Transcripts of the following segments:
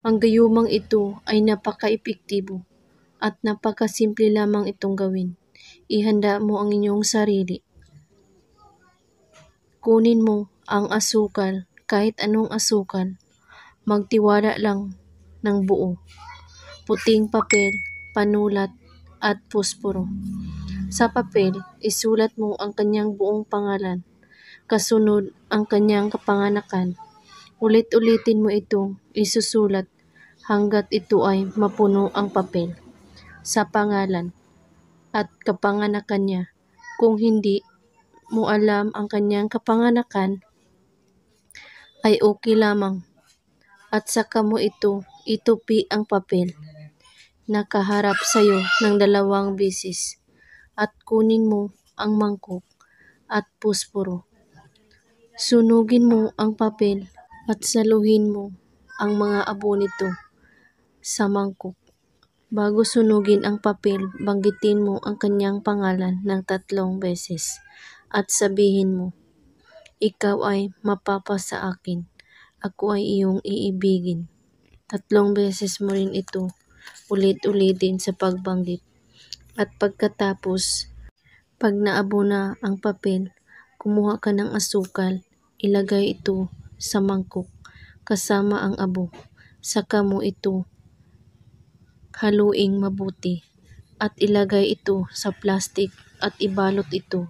Ang gayumang ito ay napaka-epektibo at napakasimple lamang itong gawin. Ihanda mo ang inyong sarili. Kunin mo ang asukal, kahit anong asukal. Magtiwala lang ng buo. Puting papel, panulat, at posporo. Sa papel, isulat mo ang kanyang buong pangalan. Kasunod ang kanyang kapanganakan. Ulit-ulitin mo itong isusulat hanggat ito ay mapuno ang papel sa pangalan at kapanganakan niya. Kung hindi mo alam ang kanyang kapanganakan, ay okay lamang. At saka mo itupi ang papel. Nakaharap sa'yo ng 2 beses at kunin mo ang mangkok at posporo. Sunugin mo ang papel at saluhin mo ang mga abo nito sa mangkok. Bago sunugin ang papel, banggitin mo ang kanyang pangalan ng 3 beses at sabihin mo, "Ikaw ay mapapasa akin. Ako ay iyong iibigin." 3 beses mo rin ito ulit-ulitin sa pagbanggit. At pagkatapos, pag naabo na ang papel, kumuha ka ng asukal, ilagay ito sa mangkok kasama ang abo. Saka mo ito haluing mabuti at ilagay ito sa plastic at ibalot ito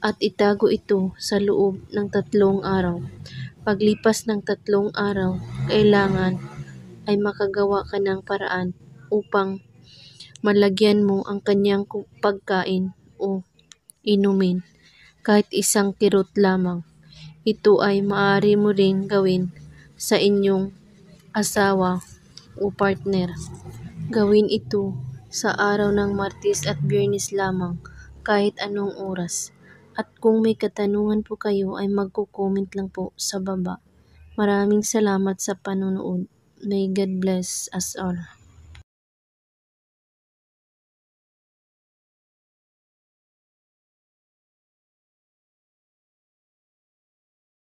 at itago ito sa loob ng 3 araw. Paglipas ng 3 araw, kailangan ay makagawa ka ng paraan upang malagyan mo ang kanyang pagkain o inumin, kahit 1 kirot lamang. Ito ay maaari mo ring gawin sa inyong asawa o partner. Gawin ito sa araw ng Martes at Biyernes lamang, kahit anong oras. At kung may katanungan po kayo ay magko-comment lang po sa baba. Maraming salamat sa panonood. May God bless us all.